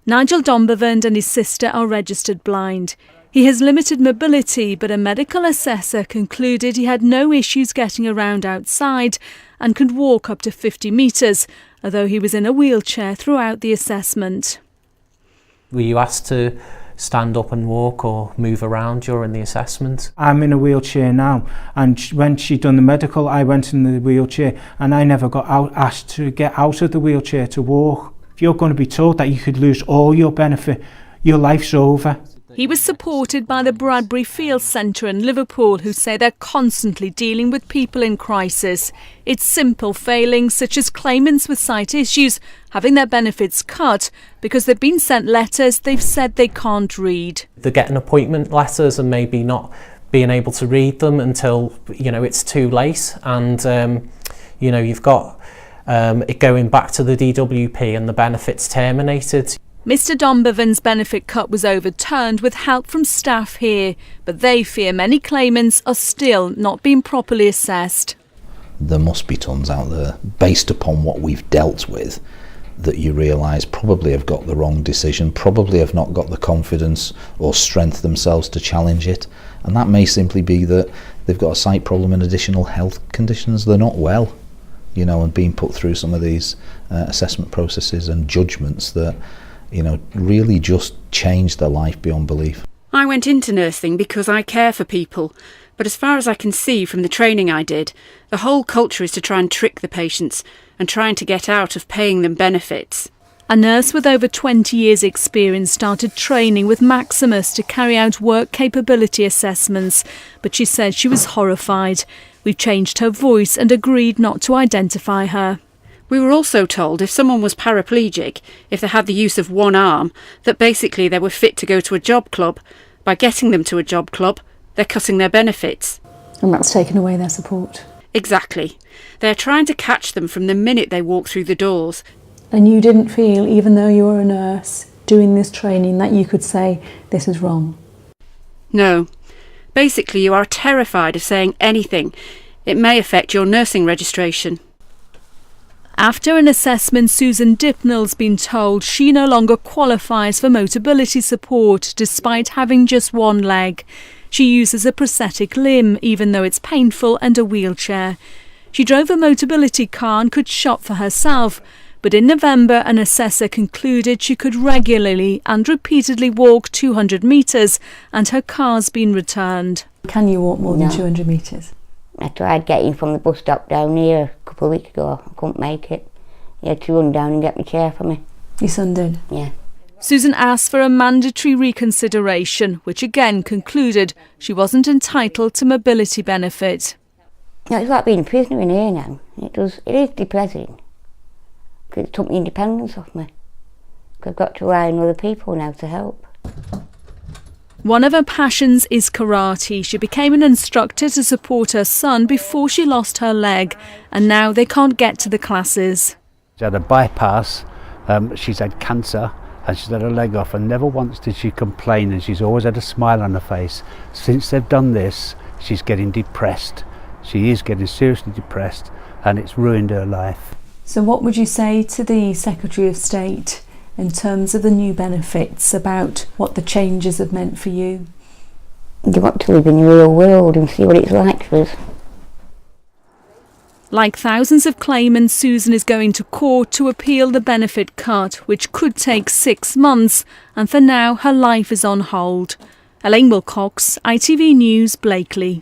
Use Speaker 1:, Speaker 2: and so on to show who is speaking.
Speaker 1: Nigel Donbevand and his sister are registered blind. He has limited mobility, but a medical assessor concluded he had no issues getting around outside and could walk up to 50 metres, although he was in a wheelchair throughout the assessment.
Speaker 2: Were you asked to stand up and walk or move around during the assessment?
Speaker 3: I'm in a wheelchair now, and when she done the medical, I went in the wheelchair and I never got asked to get out of the wheelchair to walk. If you're going to be told that you could lose all your benefit, your life's over.
Speaker 1: He was supported by the Bradbury Field Centre in Liverpool, who say they're constantly dealing with people in crisis. It's simple failings such as claimants with sight issues having their benefits cut because they've been sent letters they've said they can't read.
Speaker 2: They're getting appointment letters and maybe not being able to read them until, it's too late. And, you've got it going back to the DWP and the benefits terminated.
Speaker 1: Mr Donbevand's benefit cut was overturned with help from staff here, but they fear many claimants are still not being properly assessed.
Speaker 4: There must be tons out there, based upon what we've dealt with, that you realise probably have got the wrong decision, probably have not got the confidence or strength themselves to challenge it. And that may simply be that they've got a sight problem and additional health conditions, they're not well, and being put through some of these assessment processes and judgments that really just changed their life beyond belief.
Speaker 5: I went into nursing because I care for people, but as far as I can see from the training I did, the whole culture is to try and trick the patients and trying to get out of paying them benefits.
Speaker 1: A nurse with over 20 years' experience started training with Maximus to carry out work capability assessments, but she said she was horrified. We've changed her voice and agreed not to identify her.
Speaker 5: We were also told if someone was paraplegic, if they had the use of one arm, that basically they were fit to go to a job club. By getting them to a job club, they're cutting their benefits.
Speaker 6: And that's taken away their support.
Speaker 5: Exactly. They're trying to catch them from the minute they walk through the doors.
Speaker 6: And you didn't feel, even though you were a nurse doing this training, that you could say, this is wrong?
Speaker 5: No. Basically, you are terrified of saying anything. It may affect your nursing registration.
Speaker 1: After an assessment, Susan Dipnell's been told she no longer qualifies for Motability support despite having just one leg. She uses a prosthetic limb, even though it's painful, and a wheelchair. She drove a Motability car and could shop for herself, but in November an assessor concluded she could regularly and repeatedly walk 200 metres and her car's been returned.
Speaker 6: Can you walk more than 200 metres?
Speaker 7: I tried getting from the bus stop down here a couple of weeks ago. I couldn't make it. He had to run down and get my chair for me.
Speaker 6: Your son did?
Speaker 7: Yeah.
Speaker 1: Susan asked for a mandatory reconsideration, which again concluded she wasn't entitled to mobility benefit.
Speaker 7: No, it's like being a prisoner in here now. It is depressing. Because it took my independence off me. I've got to rely on other people now to help.
Speaker 1: One of her passions is karate. She became an instructor to support her son before she lost her leg, and now they can't get to the classes.
Speaker 8: She had a bypass, she's had cancer, and she's had her leg off, and never once did she complain, and she's always had a smile on her face. Since they've done this, she's getting depressed. She is getting seriously depressed, and it's ruined her life.
Speaker 6: So what would you say to the Secretary of State in terms of the new benefits, about what the changes have meant for you?
Speaker 7: You want to live in the real world and see what it's like for us.
Speaker 1: Like thousands of claimants, Susan is going to court to appeal the benefit cut, which could take 6 months, and for now her life is on hold. Elaine Wilcox, ITV News, Blakely.